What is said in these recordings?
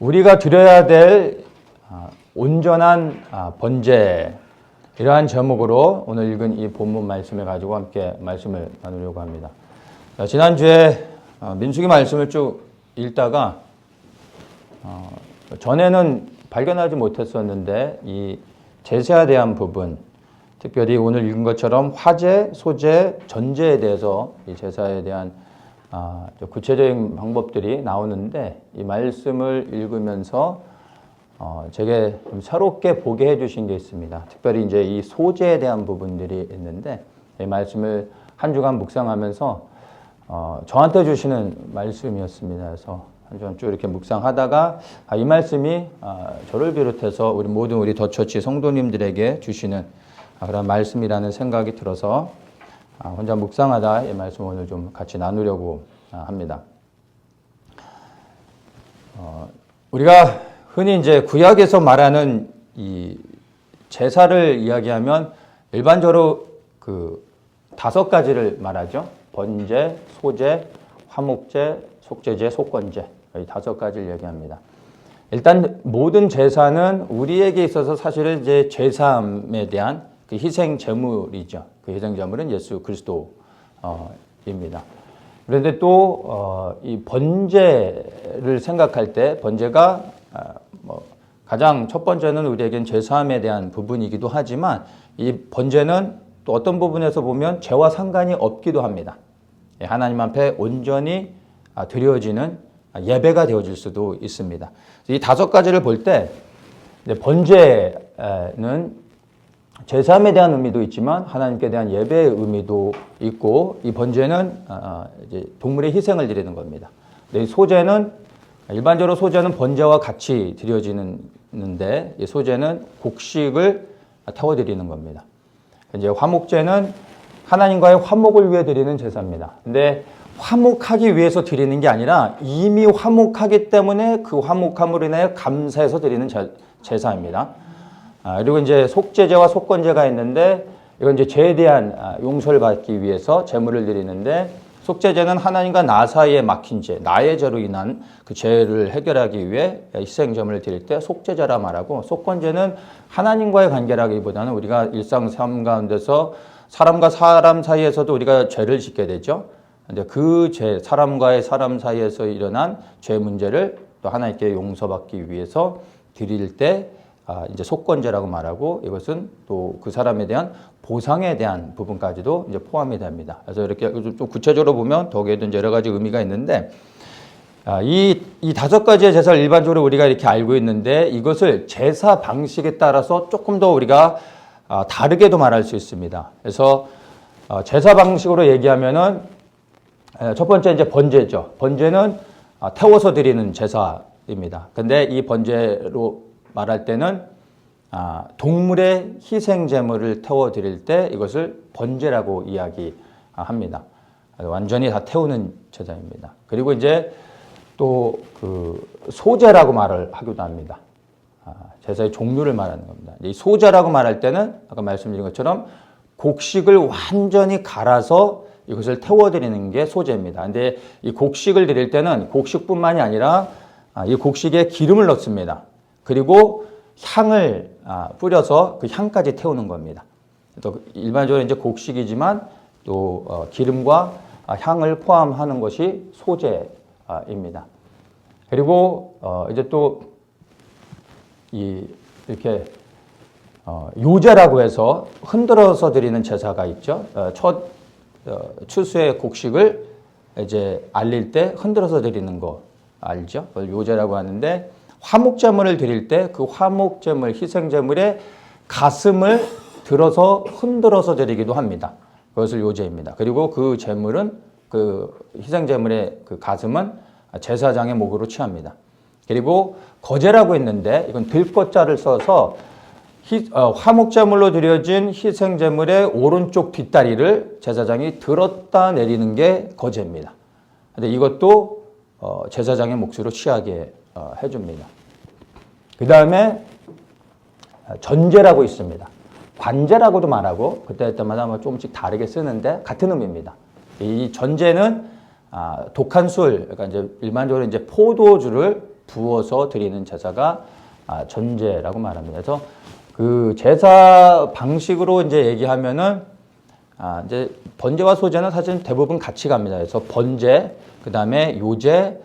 우리가 드려야 될 온전한 번제, 이러한 제목으로 오늘 읽은 이 본문 말씀을 가지고 함께 말씀을 나누려고 합니다. 지난주에 민수기 말씀을 쭉 읽다가 전에는 발견하지 못했었는데 이 제사에 대한 부분, 특별히 오늘 읽은 것처럼 화제, 소제, 전제에 대해서 이 제사에 대한 구체적인 방법들이 나오는데, 이 말씀을 읽으면서 제게 좀 새롭게 보게 해주신 게 있습니다. 특별히 이제 이 소제에 대한 부분들이 있는데, 이 말씀을 한 주간 묵상하면서 저한테 주시는 말씀이었습니다. 그래서 한 주간 쭉 이렇게 묵상하다가 이 말씀이 저를 비롯해서 우리 모든 우리 더처치 성도님들에게 주시는 그런 말씀이라는 생각이 들어서 혼자 묵상하다 이 말씀 오늘 좀 같이 나누려고 합니다. 우리가 흔히 이제 구약에서 말하는 이 제사를 이야기하면 일반적으로 그 5가지를 말하죠. 번제, 소제, 화목제, 속제제, 속건제, 이 5가지를 얘기합니다. 일단 모든 제사는 우리에게 있어서 사실은 이제 제사함에 대한 그 희생 제물이죠. 그 희생 제물은 예수 그리스도입니다. 그런데 또 이 번제를 생각할 때 번제가 가장 첫 번째는 우리에겐 제사함에 대한 부분이기도 하지만, 이 번제는 또 어떤 부분에서 보면 죄와 상관이 없기도 합니다. 하나님 앞에 온전히 드려지는 예배가 되어질 수도 있습니다. 이 5가지를 볼 때 번제는 제사함에 대한 의미도 있지만 하나님께 대한 예배의 의미도 있고, 이 번제는 이제 동물의 희생을 드리는 겁니다. 이 소제는 일반적으로 소제는 번제와 같이 드려지는데, 이 소제는 곡식을 태워드리는 겁니다. 이제 화목제는 하나님과의 화목을 위해 드리는 제사입니다. 근데 화목하기 위해서 드리는 게 아니라 이미 화목하기 때문에 그 화목함으로 인해 감사해서 드리는 제사입니다. 그리고 이제 속제제와 속건제가 있는데, 이건 이제 죄에 대한 용서를 받기 위해서 제물을 드리는데, 속제제는 하나님과 나 사이에 막힌 죄, 나의 죄로 인한 그 죄를 해결하기 위해 희생제물을 드릴 때 속제제라 말하고, 속건제는 하나님과의 관계라기보다는 우리가 일상 삶 가운데서 사람과 사람 사이에서도 우리가 죄를 짓게 되죠. 근데 그 죄, 사람과의 사람 사이에서 일어난 죄 문제를 또 하나님께 용서받기 위해서 드릴 때 이제 속건제라고 말하고, 이것은 또 그 사람에 대한 보상에 대한 부분까지도 이제 포함이 됩니다. 그래서 이렇게 좀 구체적으로 보면 거기에도 이제 여러 가지 의미가 있는데, 이 5가지의 제사를 일반적으로 우리가 이렇게 알고 있는데, 이것을 제사 방식에 따라서 조금 더 우리가 다르게도 말할 수 있습니다. 그래서 제사 방식으로 얘기하면은 첫 번째 이제 번제죠. 번제는 태워서 드리는 제사입니다. 근데 이 번제로 말할 때는 동물의 희생 제물을 태워 드릴 때 이것을 번제라고 이야기합니다. 완전히 다 태우는 제사입니다. 그리고 이제 또 그 소제라고 말을 하기도 합니다. 제사의 종류를 말하는 겁니다. 이 소제라고 말할 때는 아까 말씀드린 것처럼 곡식을 완전히 갈아서 이것을 태워드리는 게 소제입니다. 근데 이 곡식을 드릴 때는 곡식뿐만이 아니라 이 곡식에 기름을 넣습니다. 그리고 향을 뿌려서 그 향까지 태우는 겁니다. 또 일반적으로 이제 곡식이지만 또 기름과 향을 포함하는 것이 소제입니다. 그리고 이제 또 이렇게 요제라고 해서 흔들어서 드리는 제사가 있죠. 첫 추수의 곡식을 이제 알릴 때 흔들어서 드리는 거 알죠? 그걸 요제라고 하는데, 화목제물을 드릴 때 그 화목제물, 희생제물의 가슴을 들어서 흔들어서 드리기도 합니다. 그것을 요제입니다. 그리고 그 제물은, 그 희생제물의 그 가슴은 제사장의 목으로 취합니다. 그리고 거제라고 있는데, 이건 들것자를 써서 화목제물로 드려진 희생제물의 오른쪽 뒷다리를 제사장이 들었다 내리는 게 거제입니다. 근데 이것도 제사장의 몫으로 취하게 해줍니다. 그 다음에 전제라고 있습니다. 관제라고도 말하고 그때마다 뭐 조금씩 다르게 쓰는데 같은 의미입니다. 이 전제는 독한 술, 그러니까 이제 일반적으로 이제 포도주를 부어서 드리는 제사가 전제라고 말합니다. 그래서 그 제사 방식으로 이제 얘기하면은 이제 번제와 소제는 사실 대부분 같이 갑니다. 그래서 번제, 그 다음에 요제,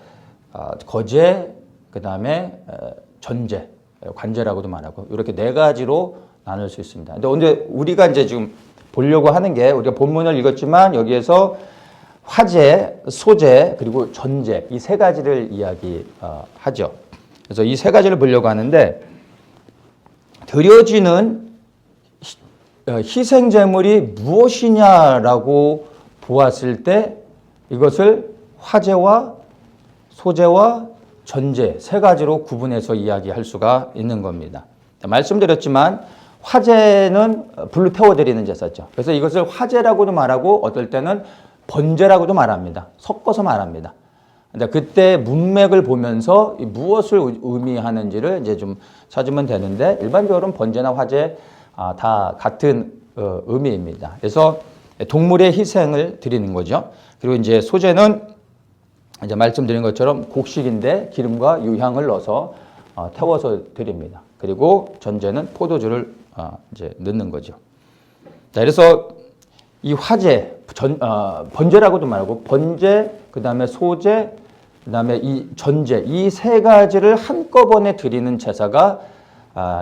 거제, 그 다음에 전제, 관제라고도 말하고 이렇게 네 가지로 나눌 수 있습니다. 근데 우리가 이제 지금 보려고 하는 게 우리가 본문을 읽었지만 여기에서 화제, 소제, 그리고 전제 이 세 가지를 이야기하죠. 그래서 이 세 가지를 보려고 하는데 드려지는 희생 제물이 무엇이냐라고 보았을 때 이것을 화제와 소제와 전제 세 가지로 구분해서 이야기할 수가 있는 겁니다. 말씀드렸지만 화제는 불로 태워드리는 제사죠. 그래서 이것을 화제라고도 말하고 어떨 때는 번제라고도 말합니다. 섞어서 말합니다. 그때 문맥을 보면서 무엇을 의미하는지를 이제 좀 찾으면 되는데 일반적으로는 번제나 화제 다 같은 의미입니다. 그래서 동물의 희생을 드리는 거죠. 그리고 이제 소제는 이제 말씀드린 것처럼 곡식인데 기름과 유향을 넣어서 태워서 드립니다. 그리고 전제는 포도주를 이제 넣는 거죠. 자, 그래서 이 화제, 번제라고도 말하고 번제, 그 다음에 소제, 그 다음에 이 전제 이 세 가지를 한꺼번에 드리는 제사가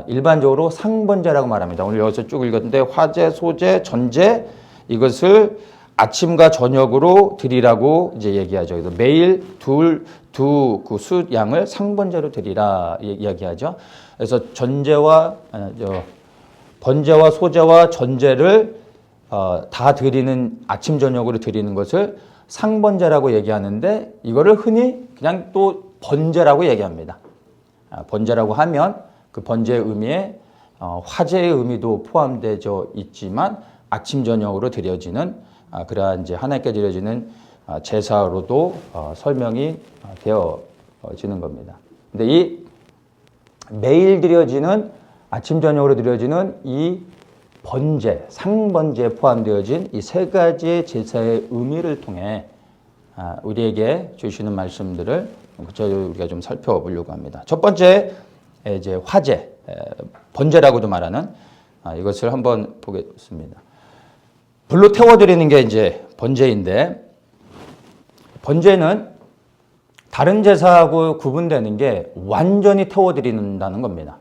일반적으로 상번제라고 말합니다. 오늘 여기서 쭉 읽었는데 화제, 소제, 전제 이것을 아침과 저녁으로 드리라고 이제 얘기하죠. 그래서 매일 두 그 숫양을 상번제로 드리라 이야기하죠. 그래서 번제와 소제와 전제를 다 드리는 아침 저녁으로 드리는 것을 상번제라고 얘기하는데 이거를 흔히 그냥 또 번제라고 얘기합니다. 번제라고 하면 그 번제의 의미에 화제의 의미도 포함되어 있지만 아침 저녁으로 드려지는 그러한 이제 하나님께 드려지는 제사로도 설명이 되어지는 겁니다. 근데 이 매일 드려지는 아침 저녁으로 드려지는 이 번제, 상번제에 포함되어진 이 세 가지의 제사의 의미를 통해 우리에게 주시는 말씀들을 우리가 좀 살펴보려고 합니다. 첫 번째 이제 화제, 번제라고도 말하는 이것을 한번 보겠습니다. 불로 태워드리는 게 이제 번제인데 번제는 다른 제사하고 구분되는 게 완전히 태워드린다는 겁니다.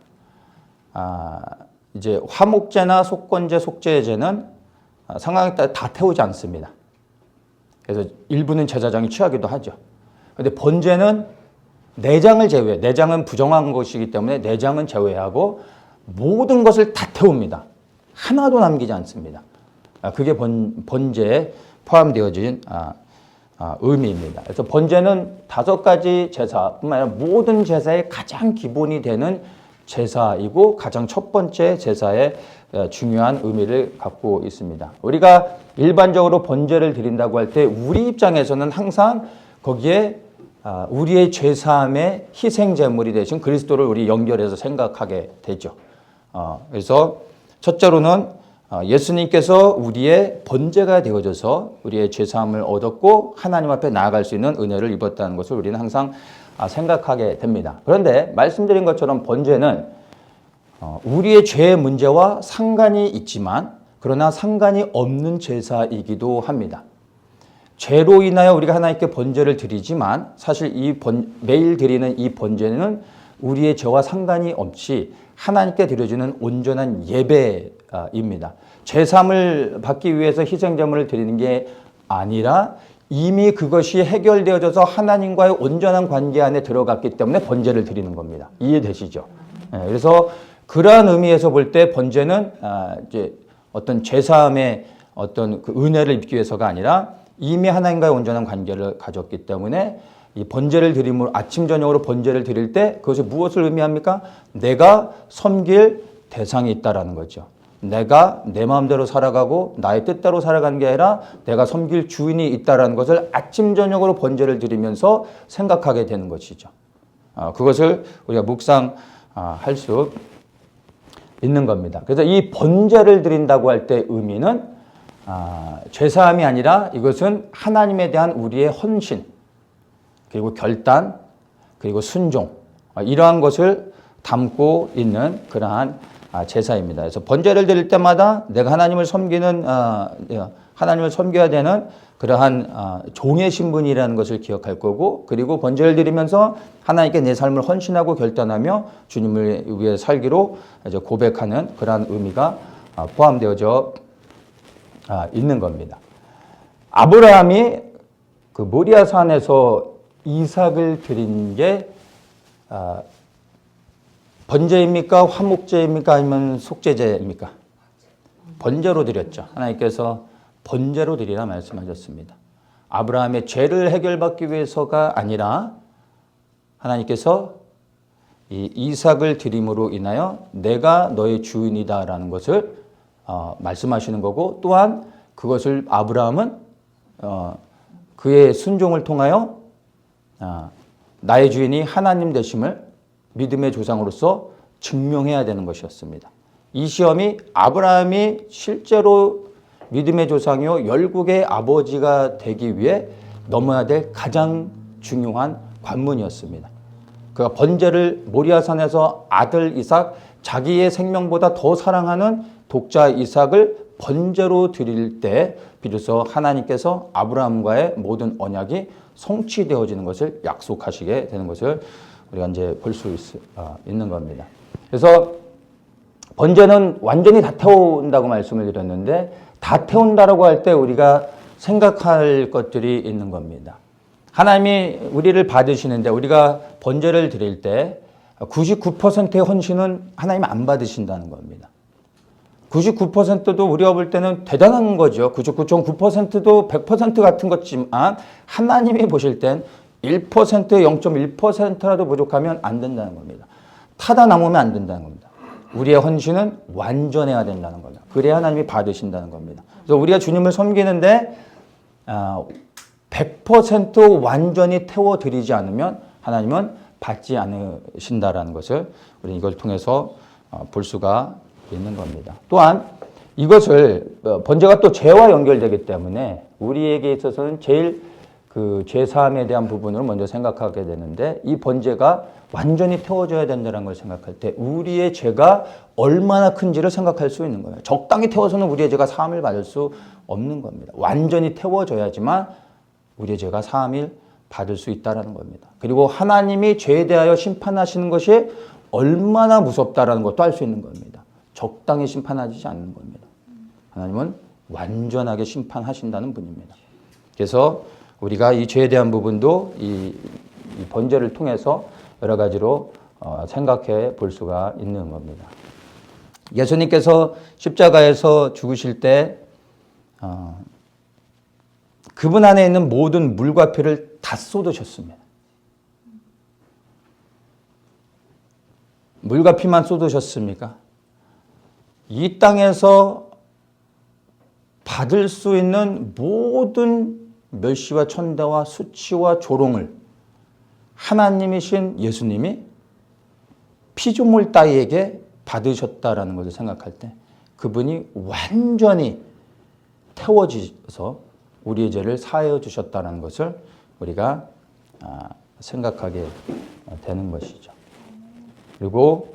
이제 화목제나 속건제, 속죄제는 상황에 따라 다 태우지 않습니다. 그래서 일부는 제사장이 취하기도 하죠. 그런데 번제는 내장을 제외해, 내장은 부정한 것이기 때문에 내장은 제외하고 모든 것을 다 태웁니다. 하나도 남기지 않습니다. 그게 번제에 포함되어진 의미입니다. 그래서 번제는 5가지 제사뿐만 아니라 모든 제사의 가장 기본이 되는 제사이고 가장 첫 번째 제사의 중요한 의미를 갖고 있습니다. 우리가 일반적으로 번제를 드린다고 할 때 우리 입장에서는 항상 거기에 우리의 죄사함의 희생 제물이 되신 그리스도를 우리 연결해서 생각하게 되죠. 그래서 첫째로는 예수님께서 우리의 번제가 되어져서 우리의 죄사함을 얻었고 하나님 앞에 나아갈 수 있는 은혜를 입었다는 것을 우리는 항상 생각하게 됩니다. 그런데 말씀드린 것처럼 번제는 우리의 죄의 문제와 상관이 있지만 그러나 상관이 없는 제사이기도 합니다. 죄로 인하여 우리가 하나님께 번제를 드리지만 사실 매일 드리는 이 번제는 우리의 죄와 상관이 없이 하나님께 드려지는 온전한 예배입니다. 제사함을 받기 위해서 희생제물을 드리는 게 아니라 이미 그것이 해결되어져서 하나님과의 온전한 관계 안에 들어갔기 때문에 번제를 드리는 겁니다. 이해되시죠? 그래서 그러한 의미에서 볼 때 번제는 이제 어떤 제사함의 어떤 그 은혜를 입기 위해서가 아니라 이미 하나님과의 온전한 관계를 가졌기 때문에 이 번제를 드림으로 아침 저녁으로 번제를 드릴 때 그것이 무엇을 의미합니까? 내가 섬길 대상이 있다라는 거죠. 내가 내 마음대로 살아가고 나의 뜻대로 살아가는 게 아니라 내가 섬길 주인이 있다라는 것을 아침 저녁으로 번제를 드리면서 생각하게 되는 것이죠. 그것을 우리가 묵상할 수 있는 겁니다. 그래서 이 번제를 드린다고 할 때 의미는 죄사함이 아니라 이것은 하나님에 대한 우리의 헌신 그리고 결단 그리고 순종 이러한 것을 담고 있는 그러한 제사입니다. 그래서 번제를 드릴 때마다 내가 하나님을 섬기는 하나님을 섬겨야 되는 그러한 종의 신분이라는 것을 기억할 거고, 그리고 번제를 드리면서 하나님께 내 삶을 헌신하고 결단하며 주님을 위해 살기로 이제 고백하는 그러한 의미가 포함되어져 있는 겁니다. 아브라함이 그 모리아산에서 이삭을 드린 게 번제입니까? 화목제입니까? 아니면 속죄제입니까? 번제로 드렸죠. 하나님께서 번제로 드리라 말씀하셨습니다. 아브라함의 죄를 해결받기 위해서가 아니라 하나님께서 이 이삭을 드림으로 인하여 내가 너의 주인이다라는 것을 말씀하시는 거고, 또한 그것을 아브라함은 그의 순종을 통하여 나의 주인이 하나님 되심을 믿음의 조상으로서 증명해야 되는 것이었습니다. 이 시험이 아브라함이 실제로 믿음의 조상이요 열국의 아버지가 되기 위해 넘어야 될 가장 중요한 관문이었습니다. 그가 번제를 모리아산에서 아들 이삭, 자기의 생명보다 더 사랑하는 독자 이삭을 번제로 드릴 때 비로소 하나님께서 아브라함과의 모든 언약이 성취되어지는 것을 약속하시게 되는 것을 우리가 이제 볼 수 있는 겁니다. 그래서 번제는 완전히 다 태운다고 말씀을 드렸는데, 다 태운다라고 할 때 우리가 생각할 것들이 있는 겁니다. 하나님이 우리를 받으시는데 우리가 번제를 드릴 때 99%의 헌신은 하나님 안 받으신다는 겁니다. 99%도 우리가 볼 때는 대단한 거죠. 99.9%도 100% 같은 것지만 하나님이 보실 땐 1%, 0.1%라도 부족하면 안 된다는 겁니다. 타다 남으면 안 된다는 겁니다. 우리의 헌신은 완전해야 된다는 겁니다. 그래야 하나님이 받으신다는 겁니다. 그래서 우리가 주님을 섬기는데 100% 완전히 태워드리지 않으면 하나님은 받지 않으신다라는 것을 우리 이걸 통해서 볼 수가 있는 겁니다. 또한 이것을 번제가 또 죄와 연결되기 때문에 우리에게 있어서는 제일 그 죄사함에 대한 부분을 먼저 생각하게 되는데, 이 번제가 완전히 태워져야 된다는 걸 생각할 때 우리의 죄가 얼마나 큰지를 생각할 수 있는 거예요. 적당히 태워서는 우리의 죄가 사함을 받을 수 없는 겁니다. 완전히 태워져야지만 우리의 죄가 사함을 받을 수 있다는 겁니다. 그리고 하나님이 죄에 대하여 심판하시는 것이 얼마나 무섭다라는 것도 알 수 있는 겁니다. 적당히 심판하지 않는 겁니다. 하나님은 완전하게 심판하신다는 분입니다. 그래서 우리가 이 죄에 대한 부분도 이 번제를 통해서 여러 가지로 생각해 볼 수가 있는 겁니다. 예수님께서 십자가에서 죽으실 때 그분 안에 있는 모든 물과 피를 다 쏟으셨습니다. 물과 피만 쏟으셨습니까? 이 땅에서 받을 수 있는 모든 멸시와 천대와 수치와 조롱을 하나님이신 예수님이 피조물 따위에게 받으셨다라는 것을 생각할 때 그분이 완전히 태워지셔서 우리의 죄를 사하여 주셨다는 것을 우리가 생각하게 되는 것이죠. 그리고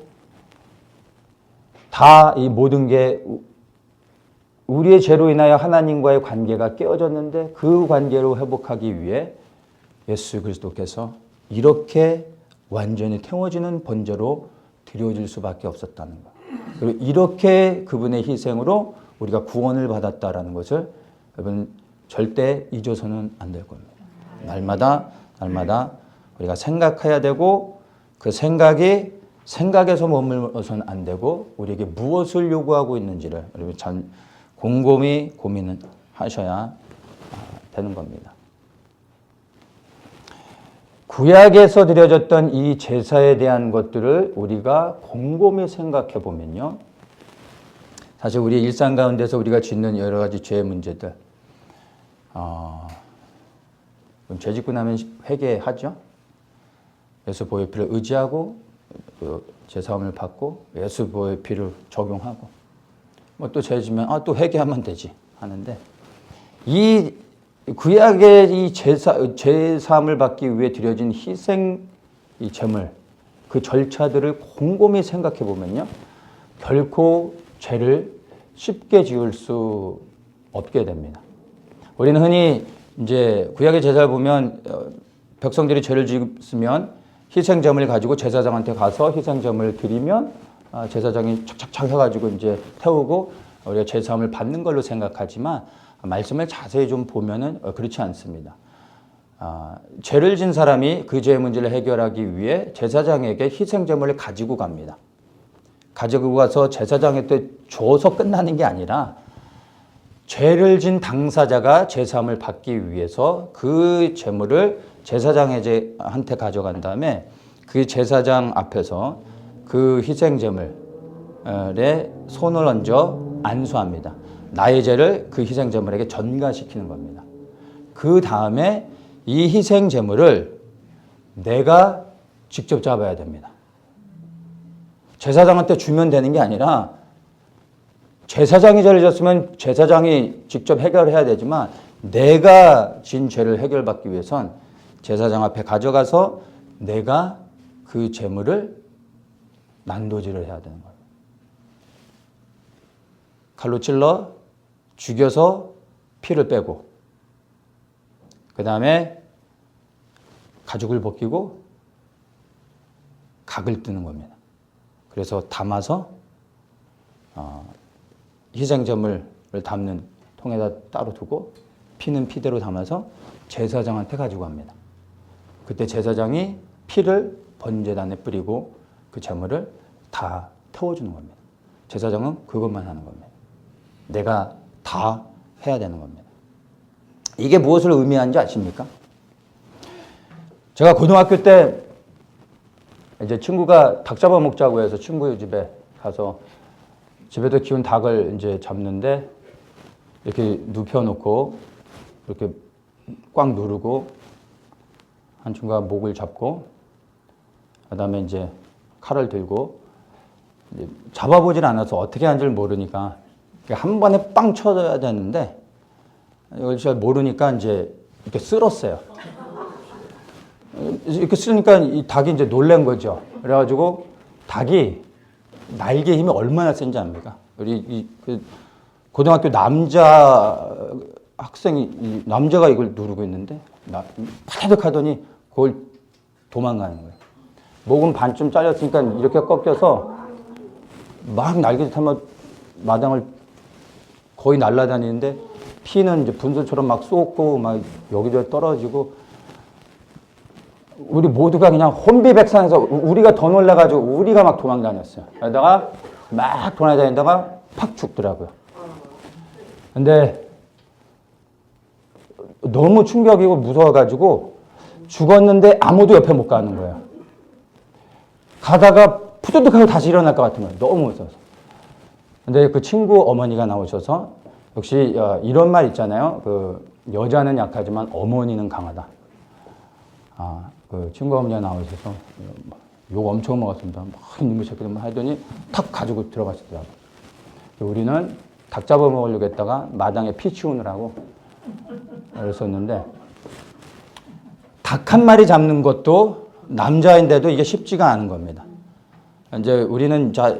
다 이 모든 게 우리의 죄로 인하여 하나님과의 관계가 깨어졌는데 그 관계로 회복하기 위해 예수 그리스도께서 이렇게 완전히 태워지는 번제로 드려질 수밖에 없었다는 것. 그리고 이렇게 그분의 희생으로 우리가 구원을 받았다라는 것을 여러분 절대 잊어서는 안 될 겁니다. 날마다 우리가 생각해야 되고, 그 생각에서 머물러서는 안 되고 우리에게 무엇을 요구하고 있는지를 여러분 잘 곰곰이 고민을 하셔야 되는 겁니다. 구약에서 드려졌던 이 제사에 대한 것들을 우리가 곰곰이 생각해 보면요, 사실 우리 일상 가운데서 우리가 짓는 여러 가지 죄의 문제들, 죄 짓고 나면 회개하죠. 예수 보혈 피를 의지하고 제사함을 받고 예수 보혈 피를 적용하고, 뭐 또 죄 지면 또 회개하면 되지 하는데, 이 구약의 이 제사함을 받기 위해 드려진 희생 이 제물, 그 절차들을 곰곰이 생각해 보면요. 결코 죄를 쉽게 지을 수 없게 됩니다. 우리는 흔히 이제 구약의 제사를 보면 백성들이 죄를 지으면 희생점을 가지고 제사장한테 가서 희생점을 드리면 제사장이 착착착 해가지고 이제 태우고 우리가 제사함을 받는 걸로 생각하지만 말씀을 자세히 좀 보면은 그렇지 않습니다. 죄를 진 사람이 그 죄의 문제를 해결하기 위해 제사장에게 희생제물을 가지고 갑니다. 가지고 가서 제사장한테 줘서 끝나는 게 아니라 죄를 진 당사자가 제사함을 받기 위해서 그 제물을 제사장한테 가져간 다음에 그 제사장 앞에서 그 희생제물에 손을 얹어 안수합니다. 나의 죄를 그 희생제물에게 전가시키는 겁니다. 그 다음에 이 희생제물을 내가 직접 잡아야 됩니다. 제사장한테 주면 되는 게 아니라 제사장이 죄를 졌으면 제사장이 직접 해결해야 되지만 내가 진 죄를 해결받기 위해선 제사장 앞에 가져가서 내가 그 제물을 난도질을 해야 되는 거예요. 칼로 찔러 죽여서 피를 빼고 그 다음에 가죽을 벗기고 각을 뜨는 겁니다. 그래서 담아서 희생제물을 담는 통에다 따로 두고 피는 피대로 담아서 제사장한테 가지고 갑니다. 그때 제사장이 피를 번제단에 뿌리고 그 제물을 다 태워주는 겁니다. 제사장은 그것만 하는 겁니다. 내가 다 해야 되는 겁니다. 이게 무엇을 의미하는지 아십니까? 제가 고등학교 때 이제 친구가 닭 잡아 먹자고 해서 친구 집에 가서 집에서 키운 닭을 이제 잡는데 이렇게 눕혀놓고 이렇게 꽉 누르고 한 친구가 목을 잡고 그다음에 이제 칼을 들고 이제 잡아보질 않아서 어떻게 하는지를 모르니까 한 번에 빵 쳐야 되는데 이걸 잘 모르니까 이제 이렇게 쓸었어요. 이렇게 쓰니까 이 닭이 이제 놀란 거죠. 그래가지고 닭이 날개 힘이 얼마나 센지 압니까? 우리 고등학교 남자 학생이 남자가 이걸 누르고 있는데 파다득 하더니 그걸 도망가는 거예요. 목은 반쯤 잘렸으니까 이렇게 꺾여서 막 날개짓 하면 마당을 거의 날아다니는데 피는 이제 분수처럼 막 쏟고 막 여기저기 떨어지고 우리 모두가 그냥 혼비백산해서 우리가 더 놀라가지고 우리가 막 도망다녔어요. 그러다가 막 돌아다니다가 팍 죽더라고요. 근데 너무 충격이고 무서워가지고 죽었는데 아무도 옆에 못 가는 거예요. 가다가 푸드득 하고 다시 일어날 것 같은 거예요. 너무 무서워서. 근데 그 친구 어머니가 나오셔서 역시 이런 말 있잖아요. 그 여자는 약하지만 어머니는 강하다. 그 친구 어머니가 나오셔서 욕 엄청 먹었습니다. 막 이놈의 새끼들 하더니 탁 가지고 들어가시더라고요. 우리는 닭 잡아 먹으려고 했다가 마당에 피 치우느라고 그랬었는데 닭 한 마리 잡는 것도 남자인데도 이게 쉽지가 않은 겁니다. 이제 우리는 다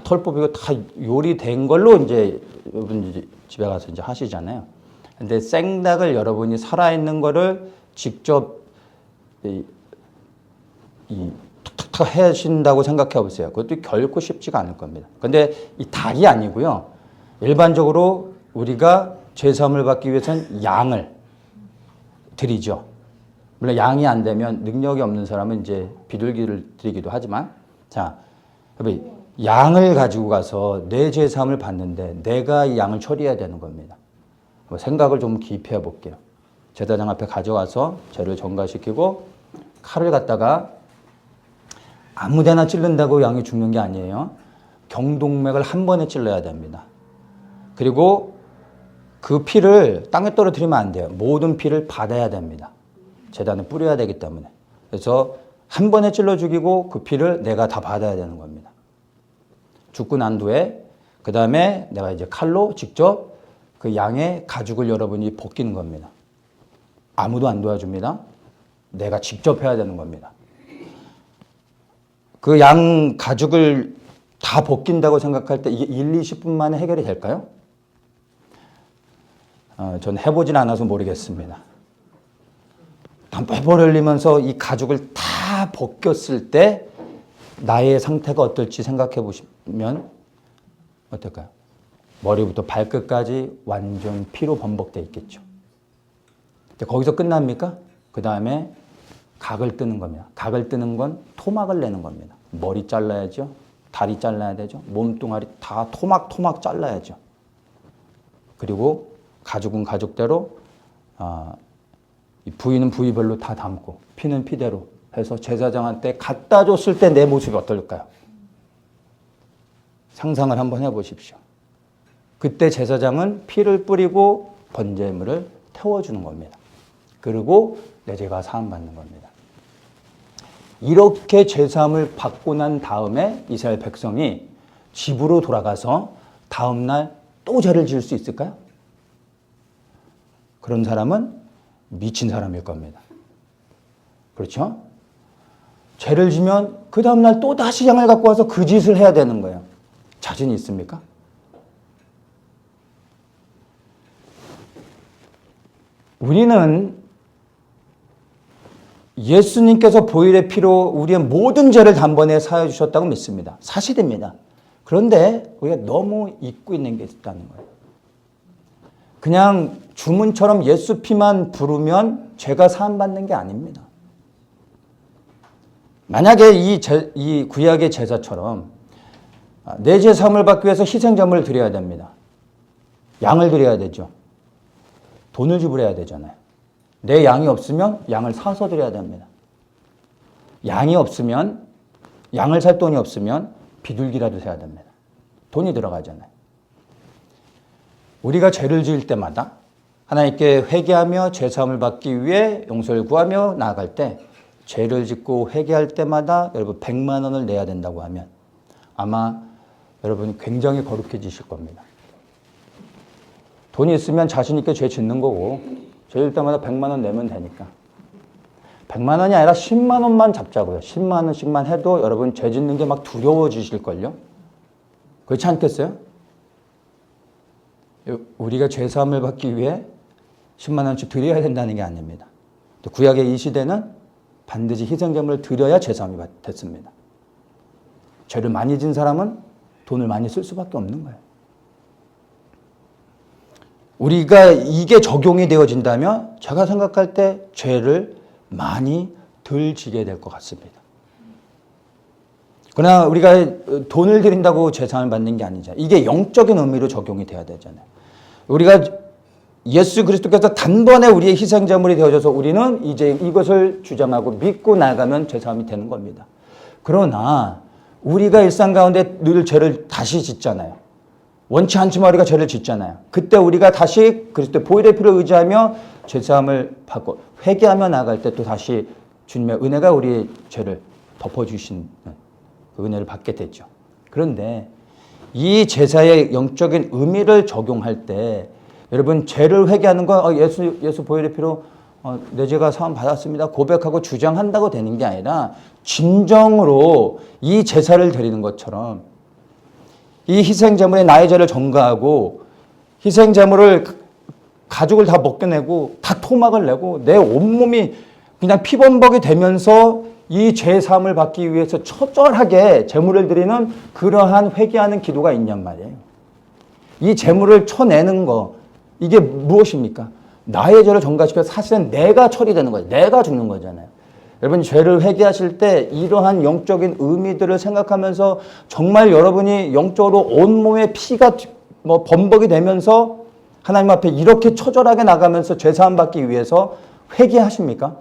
털 뽑이고 다 요리된 걸로 이제 여러분 집에 가서 이제 하시잖아요. 근데 생닭을 여러분이 살아있는 거를 직접 툭툭툭 하신다고 생각해 보세요. 그것도 결코 쉽지가 않을 겁니다. 근데 이 닭이 아니고요. 일반적으로 우리가 제사함을 받기 위해서는 양을 드리죠. 물론 양이 안 되면 능력이 없는 사람은 이제 비둘기를 드리기도 하지만 자, 양을 가지고 가서 내 제사함을 받는데 내가 이 양을 처리해야 되는 겁니다. 생각을 좀 깊이 해볼게요. 제사장 앞에 가져가서 죄를 전가시키고 칼을 갖다가 아무데나 찌른다고 양이 죽는 게 아니에요. 경동맥을 한 번에 찔러야 됩니다. 그리고 그 피를 땅에 떨어뜨리면 안 돼요. 모든 피를 받아야 됩니다. 제단에 뿌려야 되기 때문에. 그래서 한 번에 찔러 죽이고 그 피를 내가 다 받아야 되는 겁니다. 죽고 난 뒤에 그 다음에 내가 이제 칼로 직접 그 양의 가죽을 여러분이 벗기는 겁니다. 아무도 안 도와줍니다. 내가 직접 해야 되는 겁니다. 그 양 가죽을 다 벗긴다고 생각할 때 이게 1, 20분 만에 해결이 될까요? 전 해보진 않아서 모르겠습니다. 땀뻘뻘 흘리면서 이 가죽을 다 벗겼을 때 나의 상태가 어떨지 생각해 보시면 어떨까요? 머리부터 발끝까지 완전 피로 범벅되어 있겠죠. 거기서 끝납니까? 그 다음에 각을 뜨는 겁니다. 각을 뜨는 건 토막을 내는 겁니다. 머리 잘라야죠. 다리 잘라야 되죠. 몸뚱아리 다 토막 잘라야죠. 그리고 가죽은 가죽대로 부위는 부위별로 다 담고 피는 피대로 해서 제사장한테 갖다 줬을 때 내 모습이 어떨까요? 상상을 한번 해보십시오. 그때 제사장은 피를 뿌리고 번제물을 태워주는 겁니다. 그리고 내 죄가 사함받는 겁니다. 이렇게 제사함을 받고 난 다음에 이스라엘 백성이 집으로 돌아가서 다음날 또 죄를 지을 수 있을까요? 그런 사람은 미친 사람일 겁니다. 그렇죠? 죄를 지면 그 다음날 또 다시 양을 갖고 와서 그 짓을 해야 되는 거예요. 자신이 있습니까? 우리는 예수님께서 보혈의 피로 우리의 모든 죄를 단번에 사해 주셨다고 믿습니다. 사실입니다. 그런데 우리가 너무 잊고 있는 게 있다는 거예요. 그냥 주문처럼 예수 피만 부르면 죄가 사함받는 게 아닙니다. 만약에 이 구약의 제사처럼 내 죄 사함을 받기 위해서 희생제물을 드려야 됩니다. 양을 드려야 되죠. 돈을 지불해야 되잖아요. 내 양이 없으면 양을 사서 드려야 됩니다. 양이 없으면, 양을 살 돈이 없으면 비둘기라도 사야 됩니다. 돈이 들어가잖아요. 우리가 죄를 지을 때마다 하나님께 회개하며 죄사함을 받기 위해 용서를 구하며 나아갈 때 죄를 짓고 회개할 때마다 여러분 100만 원을 내야 된다고 하면 아마 여러분 굉장히 거룩해지실 겁니다. 돈이 있으면 자신 있게 죄 짓는 거고 죄 질 때마다 100만 원 내면 되니까 100만 원이 아니라 10만 원만 잡자고요. 10만 원씩만 해도 여러분 죄 짓는 게 막 두려워지실걸요. 그렇지 않겠어요? 우리가 죄사함을 받기 위해 10만 원씩 드려야 된다는 게 아닙니다. 구약의 이 시대는 반드시 희생제물을 드려야 죄사함이 됐습니다. 죄를 많이 진 사람은 돈을 많이 쓸 수밖에 없는 거예요. 우리가 이게 적용이 되어진다면 제가 생각할 때 죄를 많이 덜 지게 될 것 같습니다. 그러나 우리가 돈을 드린다고 죄사함을 받는 게 아니잖아요. 이게 영적인 의미로 적용이 돼야 되잖아요. 우리가 예수 그리스도께서 단번에 우리의 희생제물이 되어져서 우리는 이제 이것을 주장하고 믿고 나가면 죄사함이 되는 겁니다. 그러나 우리가 일상 가운데 늘 죄를 다시 짓잖아요. 원치 않지만 우리가 죄를 짓잖아요. 그때 우리가 다시 그리스도의 보혈의 피를 의지하며 죄사함을 받고 회개하며 나갈 때 또 다시 주님의 은혜가 우리의 죄를 덮어주신 그 은혜를 받게 되죠. 그런데 이 제사의 영적인 의미를 적용할 때 여러분 죄를 회개하는 건 예수 보혈의 피로 내 죄가 사함 받았습니다 고백하고 주장한다고 되는 게 아니라 진정으로 이 제사를 드리는 것처럼 이 희생제물에 나의 죄를 전가하고 희생제물을 가죽을 다 벗겨내고 다 토막을 내고 내 온몸이 그냥 피범벅이 되면서 이 죄사함을 받기 위해서 처절하게 제물을 드리는 그러한 회개하는 기도가 있냔 말이에요. 이 제물을 쳐내는 거 이게 무엇입니까? 나의 죄를 전가시켜서 사실은 내가 처리되는 거예요. 내가 죽는 거잖아요. 여러분 죄를 회개하실 때 이러한 영적인 의미들을 생각하면서 정말 여러분이 영적으로 온몸에 피가 범벅이 되면서 하나님 앞에 이렇게 처절하게 나가면서 죄사함 받기 위해서 회개하십니까?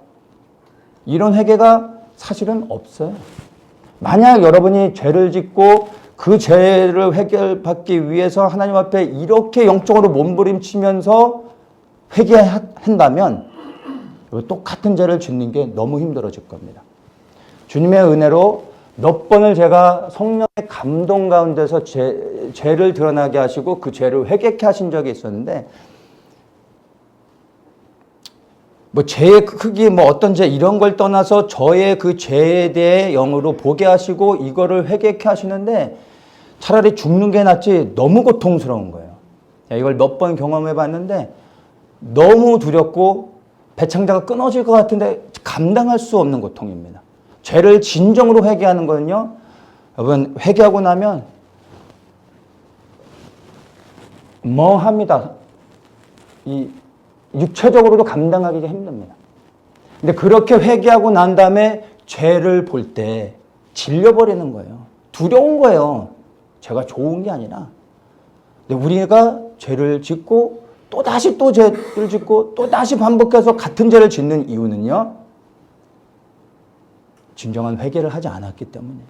이런 회개가 사실은 없어요. 만약 여러분이 죄를 짓고 그 죄를 해결받기 위해서 하나님 앞에 이렇게 영적으로 몸부림치면서 회개한다면 똑같은 죄를 짓는 게 너무 힘들어질 겁니다. 주님의 은혜로 몇 번을 제가 성령의 감동 가운데서 죄를 드러나게 하시고 그 죄를 회개케 하신 적이 있었는데 뭐 죄의 크기, 뭐 어떤 죄 이런 걸 떠나서 저의 그 죄에 대해 영으로 보게 하시고 이거를 회개케 하시는데 차라리 죽는 게 낫지 너무 고통스러운 거예요. 이걸 몇 번 경험해 봤는데 너무 두렵고 배창자가 끊어질 것 같은데 감당할 수 없는 고통입니다. 죄를 진정으로 회개하는 거는요, 여러분, 회개하고 나면 멍합니다. 이 육체적으로도 감당하기가 힘듭니다. 근데 그렇게 회개하고 난 다음에 죄를 볼 때 질려버리는 거예요. 두려운 거예요. 죄가 좋은 게 아니라. 근데 우리가 죄를 짓고 또다시 또 죄를 짓고 또다시 반복해서 같은 죄를 짓는 이유는요, 진정한 회개를 하지 않았기 때문에.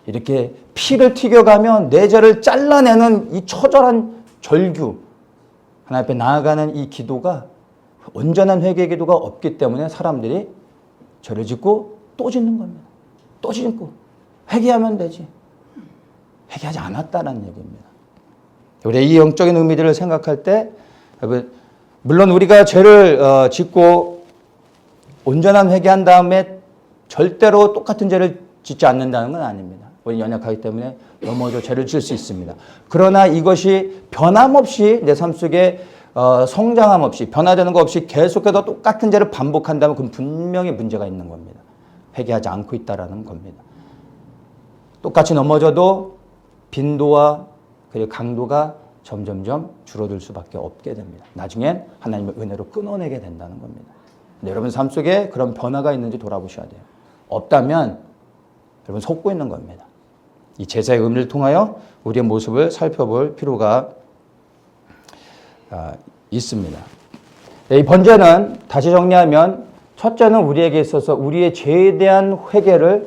이렇게 피를 튀겨가면 내 죄를 잘라내는 이 처절한 절규, 하나님 앞에 나아가는 이 기도가, 온전한 회개 기도가 없기 때문에 사람들이 죄를 짓고 또 짓는 겁니다. 또 짓고 회개하면 되지. 회개하지 않았다는 얘기입니다. 우리 이 영적인 의미들을 생각할 때, 물론 우리가 죄를 짓고 온전한 회개한 다음에 절대로 똑같은 죄를 짓지 않는다는 건 아닙니다. 우리 연약하기 때문에 넘어져 죄를 질 수 있습니다. 그러나 이것이 변함없이 내 삶 속에 성장함 없이, 변화되는 것 없이 계속해서 똑같은 죄를 반복한다면 그건 분명히 문제가 있는 겁니다. 회개하지 않고 있다는 겁니다. 똑같이 넘어져도 빈도와 그리고 강도가 점점점 줄어들 수밖에 없게 됩니다. 나중엔 하나님의 은혜로 끊어내게 된다는 겁니다. 근데 여러분 삶 속에 그런 변화가 있는지 돌아보셔야 돼요. 없다면 여러분 속고 있는 겁니다. 이 제사의 의미를 통하여 우리의 모습을 살펴볼 필요가 있습니다. 이 번제는 다시 정리하면, 첫째는 우리에게 있어서 우리의 죄에 대한 회개를,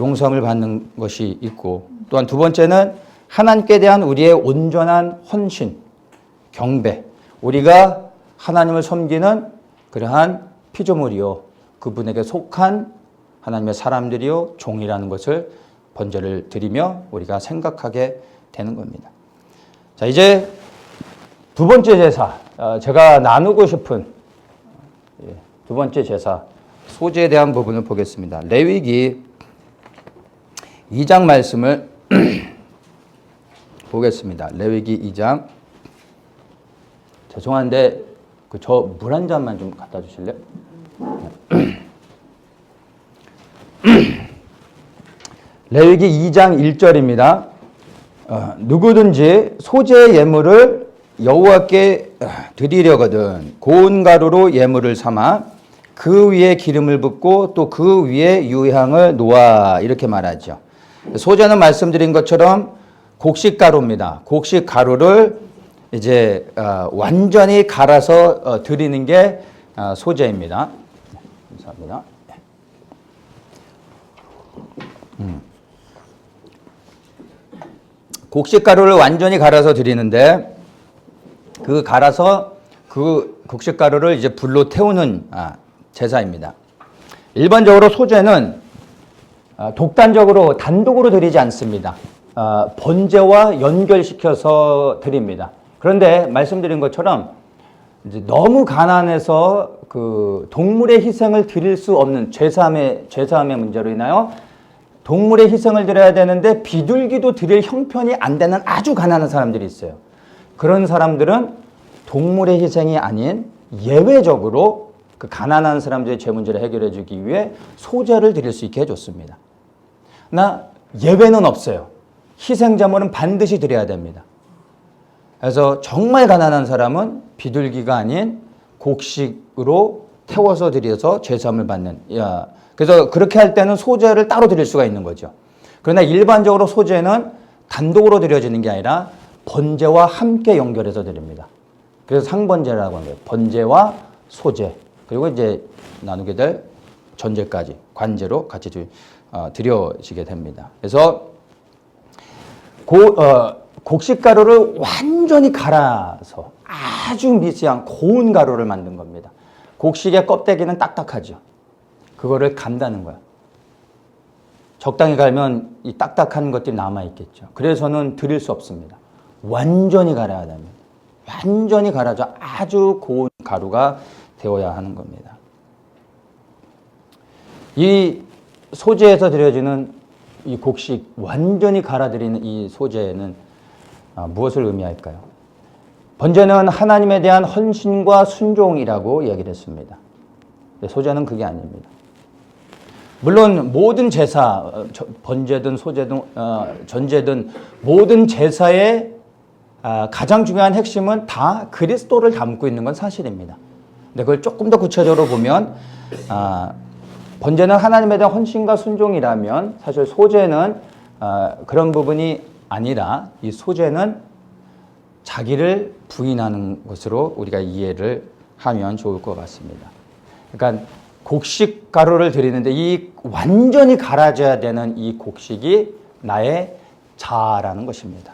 용서함을 받는 것이 있고, 또한 두 번째는 하나님께 대한 우리의 온전한 헌신, 경배, 우리가 하나님을 섬기는 그러한 피조물이요, 그분에게 속한 하나님의 사람들이요, 종이라는 것을 번제를 드리며 우리가 생각하게 되는 겁니다. 자, 이제 두 번째 제사, 제가 나누고 싶은 두 번째 제사, 소제에 대한 부분을 보겠습니다. 레위기 2장 말씀을 보겠습니다. 레위기 2장. 죄송한데 저 물 한 잔만 좀 갖다 주실래요? 레위기 2장 1절입니다. 누구든지 소제 예물을 여호와께 드리려거든 고운 가루로 예물을 삼아 그 위에 기름을 붓고 또 그 위에 유향을 놓아, 이렇게 말하죠. 소제는 말씀드린 것처럼 곡식가루입니다. 곡식가루를 이제 완전히 갈아서 드리는 게 소제입니다. 감사합니다. 곡식가루를 완전히 갈아서 드리는데, 그 갈아서 그 곡식가루를 이제 불로 태우는 제사입니다. 일반적으로 소제는 독단적으로 단독으로 드리지 않습니다. 번제와 연결시켜서 드립니다. 그런데 말씀드린 것처럼 이제 너무 가난해서 그 동물의 희생을 드릴 수 없는 죄사함의 문제로 인하여 동물의 희생을 드려야 되는데 비둘기도 드릴 형편이 안 되는 아주 가난한 사람들이 있어요. 그런 사람들은 동물의 희생이 아닌 예외적으로 그 가난한 사람들의 죄 문제를 해결해 주기 위해 소제를 드릴 수 있게 해줬습니다. 나 예외는 없어요. 희생제물은 반드시 드려야 됩니다. 그래서 정말 가난한 사람은 비둘기가 아닌 곡식으로 태워서 드려서 죄사함을 받는. 그래서 그렇게 할 때는 소제를 따로 드릴 수가 있는 거죠. 그러나 일반적으로 소제는 단독으로 드려지는 게 아니라 번제와 함께 연결해서 드립니다. 그래서 상번제라고 하는 거예요. 번제와 소제, 그리고 이제 나누게 될 전제까지 관제로 같이 드려지게 됩니다. 그래서 곡식가루를 완전히 갈아서 아주 미세한 고운 가루를 만든 겁니다. 곡식의 껍데기는 딱딱하죠. 그거를 간다는 거야. 적당히 갈면 이 딱딱한 것들이 남아있겠죠. 그래서는 드릴 수 없습니다. 완전히 갈아야 됩니다. 완전히 갈아져 아주 고운 가루가 되어야 하는 겁니다. 이 소재에서 드려지는 이 곡식, 완전히 갈아들이는 이 소재는 무엇을 의미할까요? 번제는 하나님에 대한 헌신과 순종이라고 이야기를 했습니다. 소재는 그게 아닙니다. 물론 모든 제사, 번제든 소제든 전제든 모든 제사의 가장 중요한 핵심은 다 그리스도를 담고 있는 건 사실입니다. 근데 그걸 조금 더 구체적으로 보면 번제는 하나님에 대한 헌신과 순종이라면 사실 소제는 그런 부분이 아니라 이 소제는 자기를 부인하는 것으로 우리가 이해를 하면 좋을 것 같습니다. 그러니까 곡식 가루를 드리는데 이 완전히 갈아져야 되는 이 곡식이 나의 자아라는 것입니다.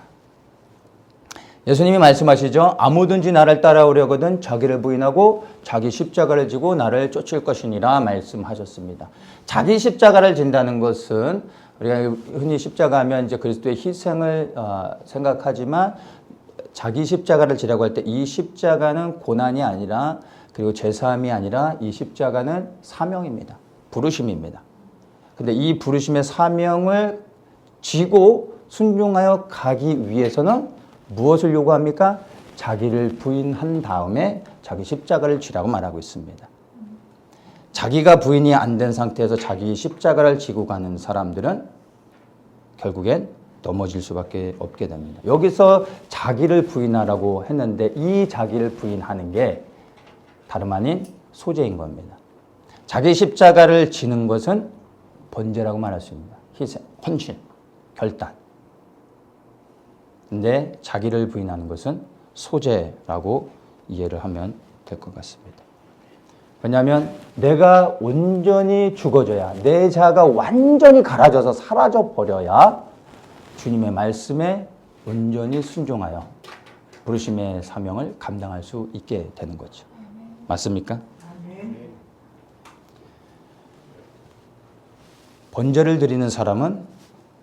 예수님이 말씀하시죠. 아무든지 나를 따라오려거든 자기를 부인하고 자기 십자가를 지고 나를 쫓을 것이니라 말씀하셨습니다. 자기 십자가를 진다는 것은 우리가 흔히 십자가 하면 이제 그리스도의 희생을 생각하지만 자기 십자가를 지라고 할 때 이 십자가는 고난이 아니라 그리고 죄사함이 아니라 이 십자가는 사명입니다. 부르심입니다. 근데 이 부르심의 사명을 지고 순종하여 가기 위해서는 무엇을 요구합니까? 자기를 부인한 다음에 자기 십자가를 지라고 말하고 있습니다. 자기가 부인이 안 된 상태에서 자기 십자가를 지고 가는 사람들은 결국엔 넘어질 수밖에 없게 됩니다. 여기서 자기를 부인하라고 했는데 이 자기를 부인하는 게 다름 아닌 소재인 겁니다. 자기 십자가를 지는 것은 번제라고 말할 수 있습니다. 희생, 헌신, 결단. 근데 자기를 부인하는 것은 소재라고 이해를 하면 될 것 같습니다. 왜냐하면 내가 온전히 죽어져야, 내 자아가 완전히 갈아져서 사라져 버려야 주님의 말씀에 온전히 순종하여 부르심의 사명을 감당할 수 있게 되는 거죠. 맞습니까? 번제를 드리는 사람은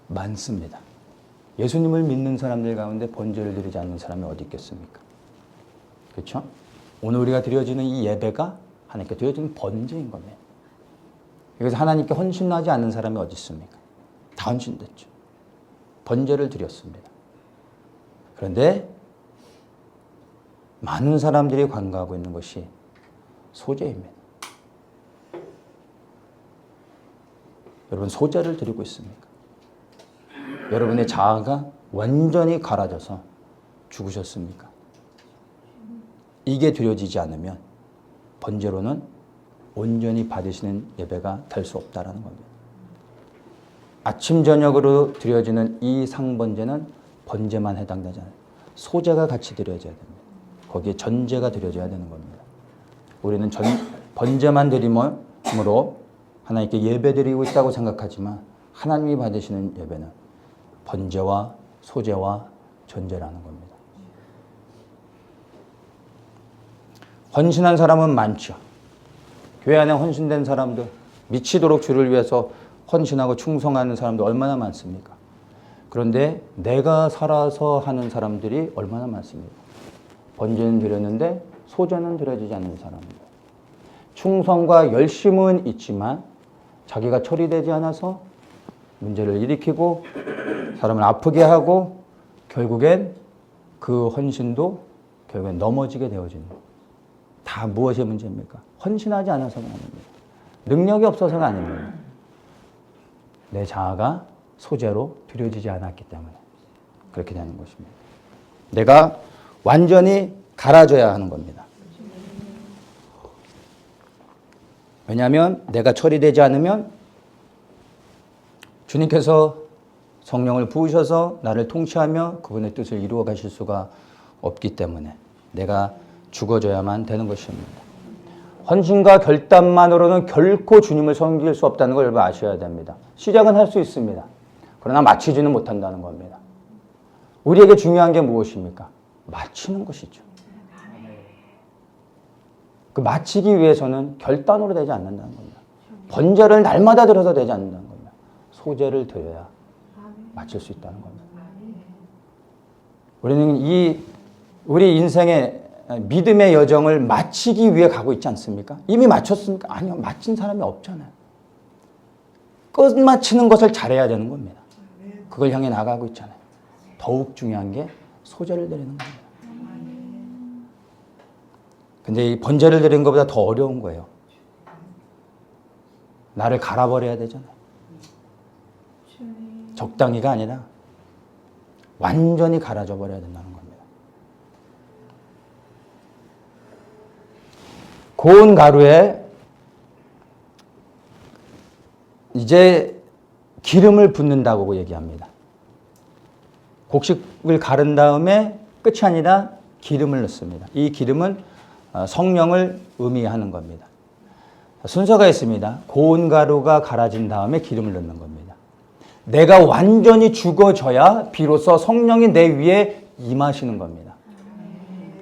많습니다. 예수님을 믿는 사람들 가운데 번제를 드리지 않는 사람이 어디 있겠습니까? 그렇죠? 오늘 우리가 드려지는 이 예배가 하나님께 드려지는 번제인 겁니다. 그래서 하나님께 헌신하지 않는 사람이 어디 있습니까? 다 헌신됐죠. 번제를 드렸습니다. 그런데 많은 사람들이 간과하고 있는 것이 소제입니다. 여러분 소제를 드리고 있습니까? 여러분의 자아가 완전히 갈아져서 죽으셨습니까? 이게 드려지지 않으면 번제로는 온전히 받으시는 예배가 될 수 없다는 겁니다. 아침 저녁으로 드려지는 이 상번제는 번제만 해당되지 않아요. 소제가 같이 드려져야 됩니다. 거기에 전제가 드려져야 되는 겁니다. 우리는 번제만 드림으로 하나님께 예배드리고 있다고 생각하지만 하나님이 받으시는 예배는 번제와 소제와 전제라는 겁니다. 헌신한 사람은 많죠. 교회 안에 헌신된 사람들, 미치도록 주를 위해서 헌신하고 충성하는 사람들 얼마나 많습니까? 그런데 내가 살아서 하는 사람들이 얼마나 많습니까? 번제는 드렸는데 소제는 드려지지 않는 사람입니다. 충성과 열심은 있지만 자기가 처리되지 않아서 문제를 일으키고 사람을 아프게 하고 결국엔 그 헌신도 결국엔 넘어지게 되어지는 거예요. 다 무엇의 문제입니까? 헌신하지 않아서가 아닙니다. 능력이 없어서가 아닙니다. 내 자아가 소재로 드려지지 않았기 때문에 그렇게 되는 것입니다. 내가 완전히 갈아져야 하는 겁니다. 왜냐하면 내가 처리되지 않으면 주님께서 성령을 부으셔서 나를 통치하며 그분의 뜻을 이루어 가실 수가 없기 때문에 내가 죽어져야만 되는 것입니다. 헌신과 결단만으로는 결코 주님을 섬길 수 없다는 걸 여러분 아셔야 됩니다. 시작은 할 수 있습니다. 그러나 마치지는 못한다는 겁니다. 우리에게 중요한 게 무엇입니까? 마치는 것이죠. 그 마치기 위해서는 결단으로 되지 않는다는 겁니다. 번제를 날마다 들어서 되지 않는다는 겁니다. 소제를 드려야 마칠 수 있다는 겁니다. 우리는 우리 인생의 믿음의 여정을 마치기 위해 가고 있지 않습니까? 이미 마쳤습니까? 아니요. 마친 사람이 없잖아요. 끝마치는 것을 잘해야 되는 겁니다. 그걸 향해 나가고 있잖아요. 더욱 중요한 게 소재를 드리는 겁니다. 근데 이 번제를 드리는 것보다 더 어려운 거예요. 나를 갈아버려야 되잖아요. 적당히가 아니라 완전히 갈아져 버려야 된다는 겁니다. 고운 가루에 이제 기름을 붓는다고 얘기합니다. 곡식을 가른 다음에 끝이 아니라 기름을 넣습니다. 이 기름은 성령을 의미하는 겁니다. 순서가 있습니다. 고운 가루가 갈아진 다음에 기름을 넣는 겁니다. 내가 완전히 죽어져야 비로소 성령이 내 위에 임하시는 겁니다.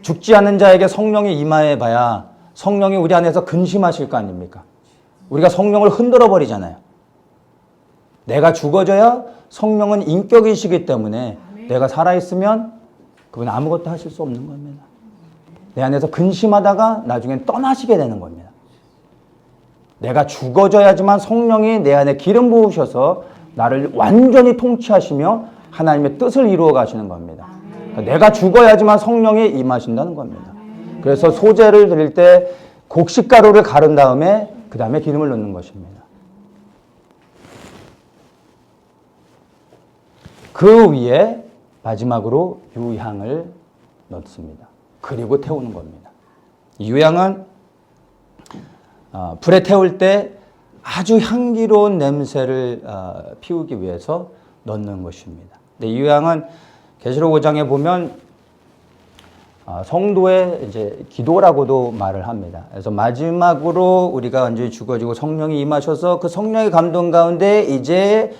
죽지 않은 자에게 성령이 임하해 봐야 성령이 우리 안에서 근심하실 거 아닙니까? 우리가 성령을 흔들어 버리잖아요. 내가 죽어져야 성령은 인격이시기 때문에 내가 살아있으면 그분 아무것도 하실 수 없는 겁니다. 내 안에서 근심하다가 나중엔 떠나시게 되는 겁니다. 내가 죽어져야지만 성령이 내 안에 기름 부으셔서 나를 완전히 통치하시며 하나님의 뜻을 이루어 가시는 겁니다. 그러니까 내가 죽어야지만 성령이 임하신다는 겁니다. 그래서 소제를 드릴 때 곡식가루를 가른 다음에 그 다음에 기름을 넣는 것입니다. 그 위에 마지막으로 유향을 넣습니다. 그리고 태우는 겁니다. 이 유향은 불에 태울 때 아주 향기로운 냄새를 피우기 위해서 넣는 것입니다. 근데 이 유향은 계시록 5장에 보면 성도의 이제 기도라고도 말을 합니다. 그래서 마지막으로 우리가 완전히 죽어지고 성령이 임하셔서 그 성령의 감동 가운데 이제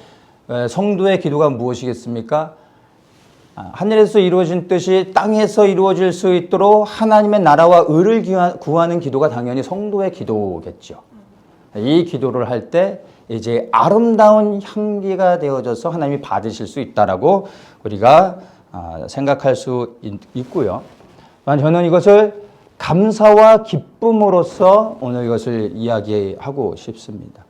성도의 기도가 무엇이겠습니까? 하늘에서 이루어진 뜻이 땅에서 이루어질 수 있도록 하나님의 나라와 의를 구하는 기도가 당연히 성도의 기도겠죠. 이 기도를 할 때 이제 아름다운 향기가 되어져서 하나님이 받으실 수 있다라고 우리가 생각할 수 있고요. 저는 이것을 감사와 기쁨으로써 오늘 이것을 이야기하고 싶습니다.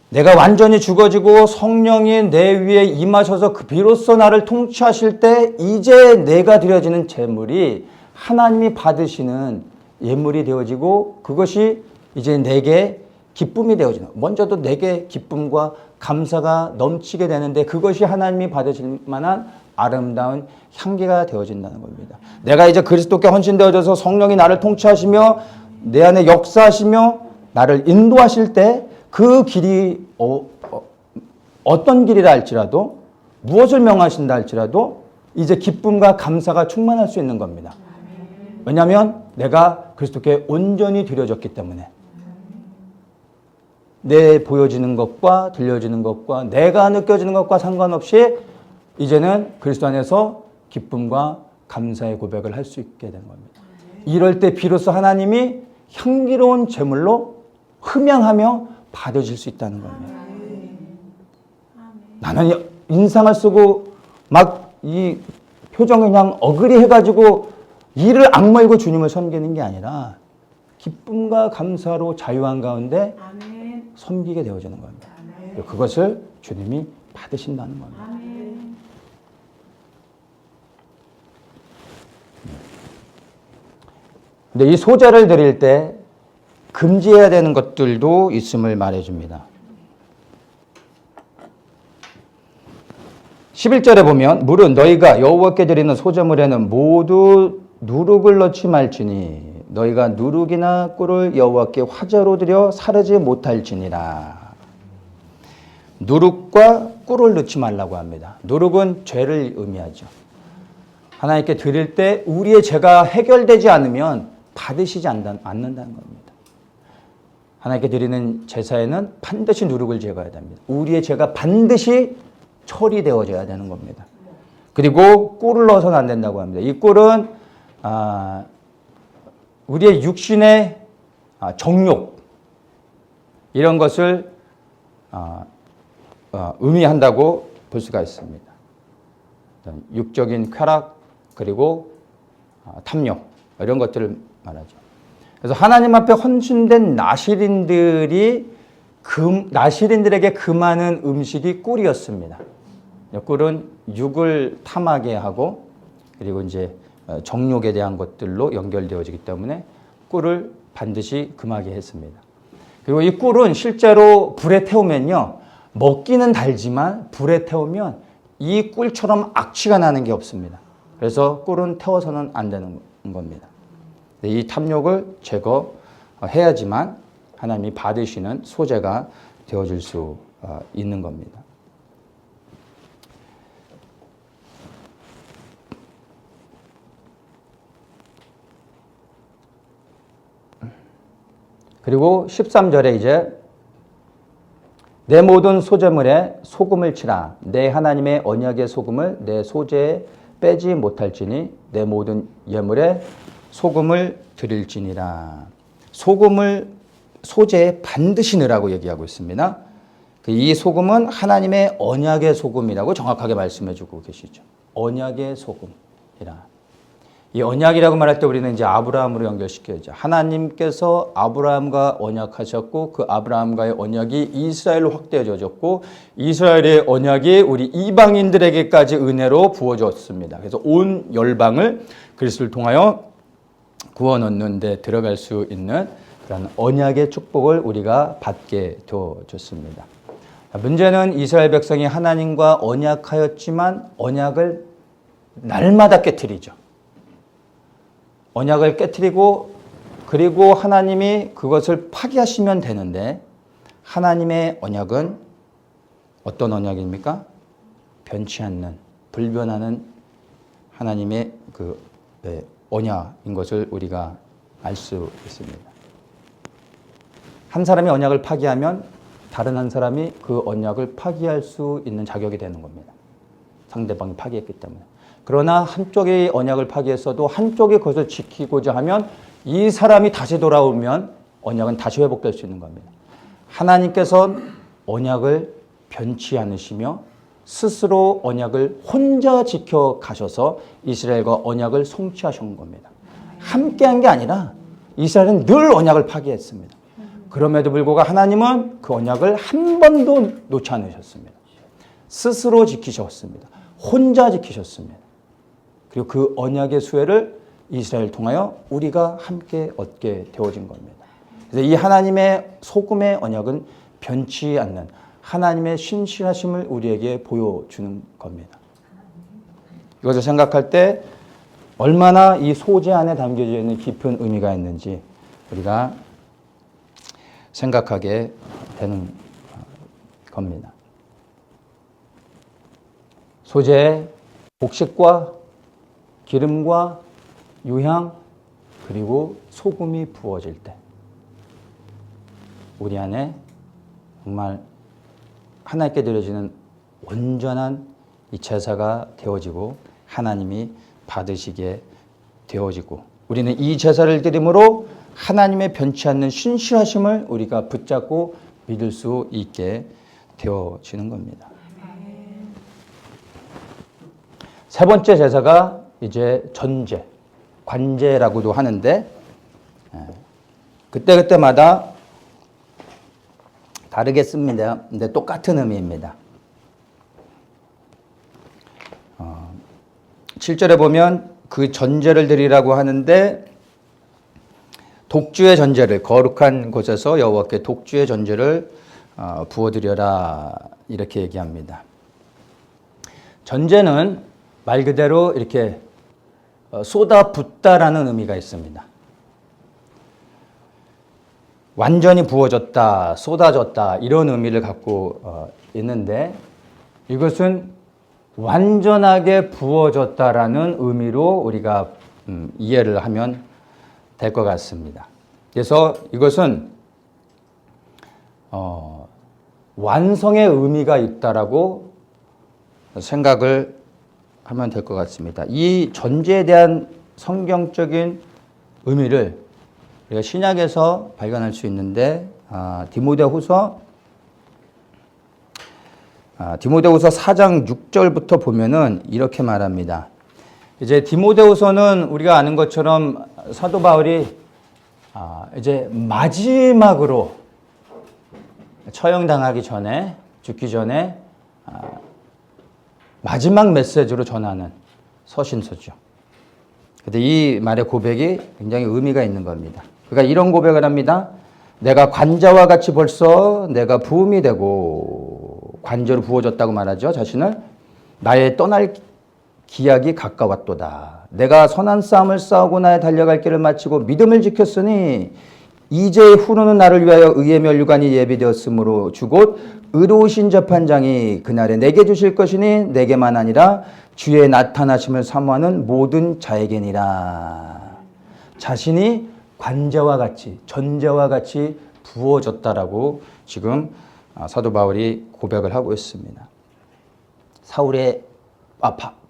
내가 완전히 죽어지고 성령이 내 위에 임하셔서 비로소 나를 통치하실 때 이제 내가 드려지는 제물이 하나님이 받으시는 예물이 되어지고 그것이 이제 내게 기쁨이 되어지는, 먼저도 내게 기쁨과 감사가 넘치게 되는데 그것이 하나님이 받으실 만한 아름다운 향기가 되어진다는 겁니다. 내가 이제 그리스도께 헌신되어져서 성령이 나를 통치하시며 내 안에 역사하시며 나를 인도하실 때 그 길이 어떤 길이라 할지라도 무엇을 명하신다 할지라도 이제 기쁨과 감사가 충만할 수 있는 겁니다. 왜냐하면 내가 그리스도께 온전히 드려졌기 때문에 내 보여지는 것과 들려지는 것과 내가 느껴지는 것과 상관없이 이제는 그리스도 안에서 기쁨과 감사의 고백을 할 수 있게 된 겁니다. 이럴 때 비로소 하나님이 향기로운 제물로 흠양하며 받아질 수 있다는 겁니다. 나는 인상을 쓰고 막 이 표정이 그냥 어그리 해가지고 이를 악물고 주님을 섬기는 게 아니라 기쁨과 감사로 자유한 가운데 섬기게 되어지는 겁니다. 그것을 주님이 받으신다는 겁니다. 근데 이 소제를 드릴 때 금지해야 되는 것들도 있음을 말해줍니다. 11절에 보면 물은 너희가 여호와께 드리는 소제물에는 모두 누룩을 넣지 말지니 너희가 누룩이나 꿀을 여호와께 화제로 드려 사르지 못할지니라. 누룩과 꿀을 넣지 말라고 합니다. 누룩은 죄를 의미하죠. 하나님께 드릴 때 우리의 죄가 해결되지 않으면 받으시지 않는다는 겁니다. 하나님께 드리는 제사에는 반드시 누룩을 제거해야 됩니다. 우리의 죄가 반드시 처리되어져야 되는 겁니다. 그리고 꿀을 넣어서는 안 된다고 합니다. 이 꿀은 우리의 육신의 정욕 이런 것을 의미한다고 볼 수가 있습니다. 육적인 쾌락 그리고 탐욕 이런 것들을 말하죠. 그래서 하나님 앞에 헌신된 나실인들에게 금하는 음식이 꿀이었습니다. 꿀은 육을 탐하게 하고 그리고 이제 정욕에 대한 것들로 연결되어지기 때문에 꿀을 반드시 금하게 했습니다. 그리고 이 꿀은 실제로 불에 태우면요, 먹기는 달지만 불에 태우면 이 꿀처럼 악취가 나는 게 없습니다. 그래서 꿀은 태워서는 안 되는 겁니다. 이 탐욕을 제거해야지만 하나님이 받으시는 소재가 되어질 수 있는 겁니다. 그리고 13절에 이제 내 모든 소재물에 소금을 치라. 내 하나님의 언약의 소금을 내 소재에 빼지 못할지니 내 모든 예물에 소금을 드릴지니라. 소금을 소재에 반드시 넣으라고 얘기하고 있습니다. 이 소금은 하나님의 언약의 소금이라고 정확하게 말씀해 주고 계시죠. 언약의 소금이라. 이 언약이라고 말할 때 우리는 이제 아브라함으로 연결시켜야죠. 하나님께서 아브라함과 언약하셨고 그 아브라함과의 언약이 이스라엘로 확대해졌고 이스라엘의 언약이 우리 이방인들에게까지 은혜로 부어졌습니다. 그래서 온 열방을 그리스도를 통하여 구원 얻는 데 들어갈 수 있는 그런 언약의 축복을 우리가 받게 되어졌습니다. 문제는 이스라엘 백성이 하나님과 언약하였지만 언약을 날마다 깨트리죠. 언약을 깨트리고 그리고 하나님이 그것을 파기하시면 되는데 하나님의 언약은 어떤 언약입니까? 변치 않는, 불변하는 하나님의 언약인 것을 우리가 알 수 있습니다. 한 사람이 언약을 파기하면 다른 한 사람이 그 언약을 파기할 수 있는 자격이 되는 겁니다. 상대방이 파기했기 때문에. 그러나 한쪽이 언약을 파기했어도 한쪽이 그것을 지키고자 하면 이 사람이 다시 돌아오면 언약은 다시 회복될 수 있는 겁니다. 하나님께서는 언약을 변치 않으시며 스스로 언약을 혼자 지켜가셔서 이스라엘과 언약을 성취하신 겁니다. 함께한 게 아니라 이스라엘은 늘 언약을 파기했습니다. 그럼에도 불구하고 하나님은 그 언약을 한 번도 놓지 않으셨습니다. 스스로 지키셨습니다. 혼자 지키셨습니다. 그리고 그 언약의 수혜를 이스라엘을 통하여 우리가 함께 얻게 되어진 겁니다. 그래서 이 하나님의 소금의 언약은 변치 않는 하나님의 신실하심을 우리에게 보여주는 겁니다. 이것을 생각할 때 얼마나 이 소재 안에 담겨져 있는 깊은 의미가 있는지 우리가 생각하게 되는 겁니다. 소재의 곡식과 기름과 유향 그리고 소금이 부어질 때 우리 안에 정말 하나님께 드려지는 온전한 이 제사가 되어지고 하나님이 받으시게 되어지고 우리는 이 제사를 드림으로 하나님의 변치 않는 신실하심을 우리가 붙잡고 믿을 수 있게 되어지는 겁니다. 세 번째 제사가 이제 전제, 관제라고도 하는데 그때그때마다 다르게 씁니다. 근데 똑같은 의미입니다. 7절에 보면 그 전제를 드리라고 하는데 독주의 전제를 거룩한 곳에서 여호와께 독주의 전제를 부어드려라 이렇게 얘기합니다. 전제는 말 그대로 이렇게 쏟아붓다라는 의미가 있습니다. 완전히 부어졌다, 쏟아졌다 이런 의미를 갖고 있는데 이것은 완전하게 부어졌다라는 의미로 우리가 이해를 하면 될 것 같습니다. 그래서 이것은 완성의 의미가 있다라고 생각을 하면 될 것 같습니다. 이 전제에 대한 성경적인 의미를 우리가 신약에서 발견할 수 있는데 디모데후서 4장 6절부터 보면은 이렇게 말합니다. 이제 디모데후서는 우리가 아는 것처럼 사도 바울이 이제 마지막으로 처형당하기 전에, 죽기 전에 마지막 메시지로 전하는 서신서죠. 근데 이 말의 고백이 굉장히 의미가 있는 겁니다. 그러니까 이런 고백을 합니다. 내가 관자와 같이 벌써 내가 부음이 되고, 관저로 부어졌다고 말하죠. 자신을. 나의 떠날 기약이 가까웠도다. 내가 선한 싸움을 싸우고 나의 달려갈 길을 마치고 믿음을 지켰으니 이제 후로는 나를 위하여 의의 면류관이 예비되었으므로 주곧 의로우신 재판장이 그날에 내게 주실 것이니 내게만 아니라 주의 나타나심을 사모하는 모든 자에게니라. 자신이 관자와 같이, 전자와 같이 부어졌다라고 지금 사도 바울이 고백을 하고 있습니다.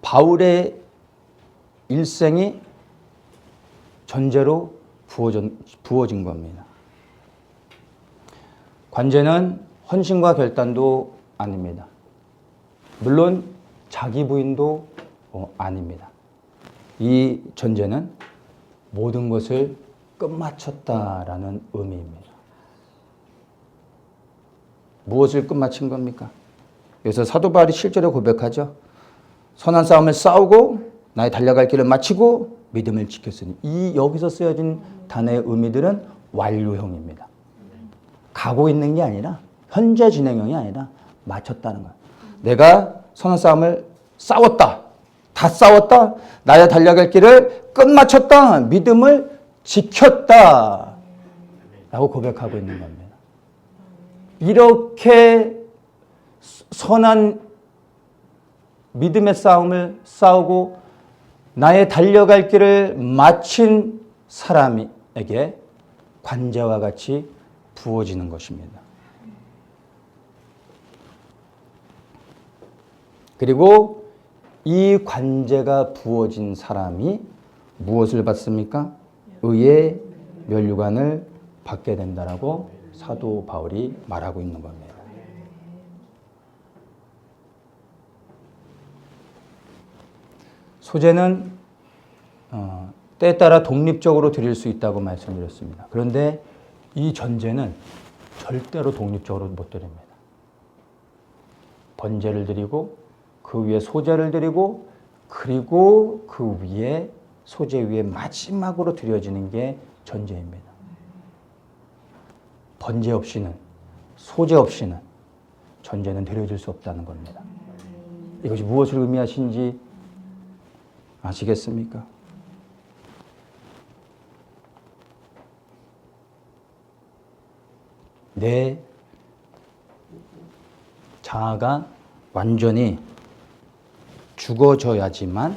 바울의 일생이 전제로 부어진 겁니다. 관제는 헌신과 결단도 아닙니다. 물론 자기 부인도 아닙니다. 이 전제는 모든 것을 끝마쳤다라는 의미입니다. 무엇을 끝마친 겁니까? 여기서 사도 바울이 실제로 고백하죠. 선한 싸움을 싸우고 나의 달려갈 길을 마치고 믿음을 지켰으니, 이 여기서 쓰여진 단어의 의미들은 완료형입니다. 가고 있는 게 아니라, 현재 진행형이 아니라 마쳤다는 거예요. 내가 선한 싸움을 싸웠다. 다 싸웠다. 나의 달려갈 길을 끝마쳤다. 믿음을 지켰다. 라고 고백하고 있는 겁니다. 이렇게 선한 믿음의 싸움을 싸우고 나의 달려갈 길을 마친 사람에게 관제와 같이 부어지는 것입니다. 그리고 이 관제가 부어진 사람이 무엇을 받습니까? 의의 면류관을 받게 된다라고 사도 바울이 말하고 있는 겁니다. 소재는 때에 따라 독립적으로 드릴 수 있다고 말씀드렸습니다. 그런데 이 전제는 절대로 독립적으로 못 드립니다. 번제를 드리고 그 위에 소제를 드리고 그리고 그 위에 소제 위에 마지막으로 드려지는 게 전제입니다. 번제 없이는, 소제 없이는 전제는 드려질 수 없다는 겁니다. 이것이 무엇을 의미하신지 아시겠습니까? 내 자아가 완전히 죽어져야지만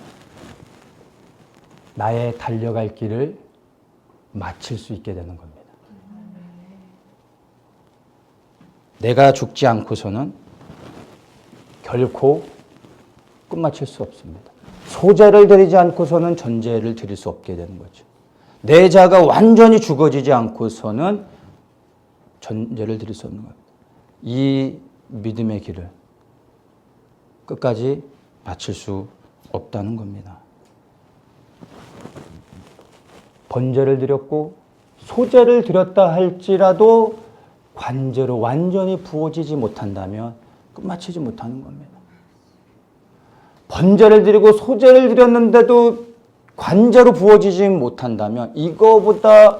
나의 달려갈 길을 마칠 수 있게 되는 겁니다. 내가 죽지 않고서는 결코 끝마칠 수 없습니다. 소제를 드리지 않고서는 전제를 드릴 수 없게 되는 거죠. 내 자가 완전히 죽어지지 않고서는 전제를 드릴 수 없는 겁니다. 이 믿음의 길을 끝까지 마칠 수 없다는 겁니다. 번제를 드렸고 소제를 드렸다 할지라도 관제로 완전히 부어지지 못한다면 끝마치지 못하는 겁니다. 번제를 드리고 소제를 드렸는데도 관제로 부어지지 못한다면 이거보다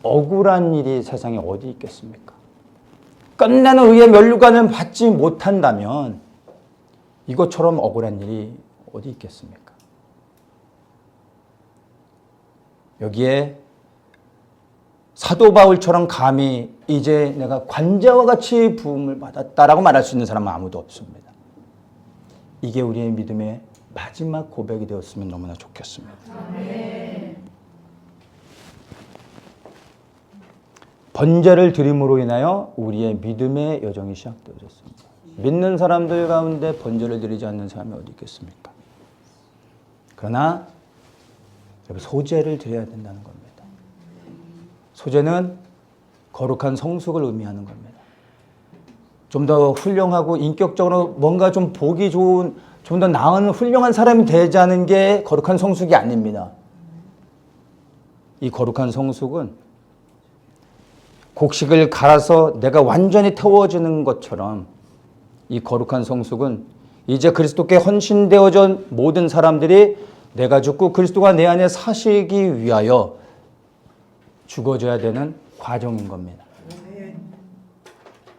억울한 일이 세상에 어디 있겠습니까? 끝내는 의의 면류관을 받지 못한다면 이것처럼 억울한 일이 어디 있겠습니까? 여기에 사도 바울처럼 감히 이제 내가 관제와 같이 부음을 받았다라고 말할 수 있는 사람은 아무도 없습니다. 이게 우리의 믿음의 마지막 고백이 되었으면 너무나 좋겠습니다. 아멘. 번제를 드림으로 인하여 우리의 믿음의 여정이 시작되어졌습니다. 믿는 사람들 가운데 번제를 드리지 않는 사람이 어디 있겠습니까? 그러나 소제를 드려야 된다는 겁니다. 소제는 거룩한 성숙을 의미하는 겁니다. 좀 더 훌륭하고 인격적으로 뭔가 좀 보기 좋은 좀 더 나은 훌륭한 사람이 되자는 게 거룩한 성숙이 아닙니다. 이 거룩한 성숙은 곡식을 갈아서 내가 완전히 태워지는 것처럼 이 거룩한 성숙은 이제 그리스도께 헌신되어져 모든 사람들이 내가 죽고 그리스도가 내 안에 사시기 위하여 죽어져야 되는 과정인 겁니다.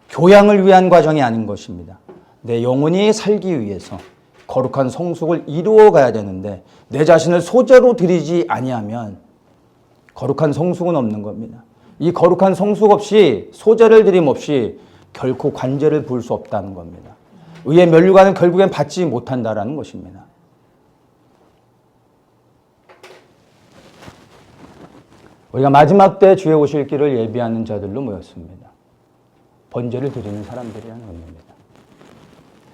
교양을 위한 과정이 아닌 것입니다. 내 영혼이 살기 위해서 거룩한 성숙을 이루어 가야 되는데 내 자신을 소재로 드리지 아니하면 거룩한 성숙은 없는 겁니다. 이 거룩한 성숙 없이 소재를 드림 없이 결코 관제를 부을 수 없다는 겁니다. 의의 면류관은 결국엔 받지 못한다라는 것입니다. 우리가 마지막 때 주의 오실 길을 예비하는 자들로 모였습니다. 번제를 드리는 사람들이라는 의미입니다.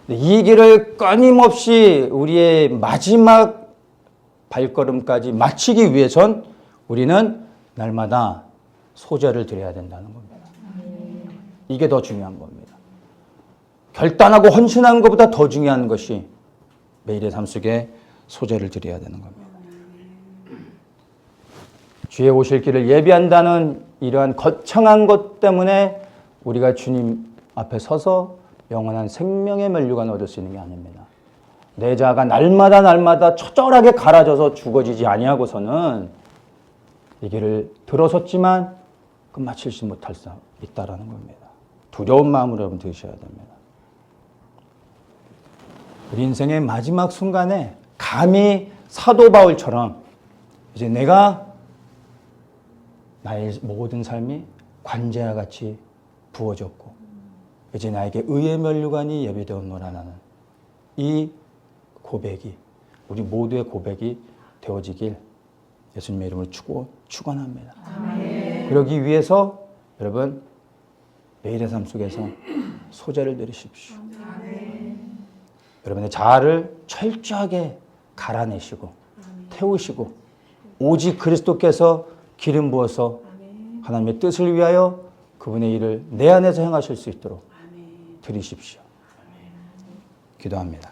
이 길을 끊임없이 우리의 마지막 발걸음까지 마치기 위해선 우리는 날마다 소제를 드려야 된다는 겁니다. 이게 더 중요한 겁니다. 결단하고 헌신하는 것보다 더 중요한 것이 매일의 삶 속에 소제를 드려야 되는 겁니다. 주의 오실 길을 예비한다는 이러한 거창한 것 때문에 우리가 주님 앞에 서서 영원한 생명의 면류관을 얻을 수 있는 게 아닙니다. 내 자아가 날마다 처절하게 갈아져서 죽어지지 아니하고서는 이 길을 들어섰지만 끝마치지 못할 수 있다는 겁니다. 두려운 마음으로 여러분 드셔야 됩니다. 우리 인생의 마지막 순간에 감히 사도 바울처럼 이제 내가 나의 모든 삶이 관제와 같이 부어졌고 이제 나에게 의의 면류관이 예비되었노라는 이 고백이 우리 모두의 고백이 되어지길 예수님의 이름으로 축원합니다. 그러기 위해서 여러분 매일의 삶 속에서 소제를 드리십시오. 여러분의 자아를 철저하게 갈아내시고 태우시고 오직 그리스도께서 기름 부어서 하나님의 뜻을 위하여 그분의 일을 내 안에서 행하실 수 있도록 드리십시오. 기도합니다.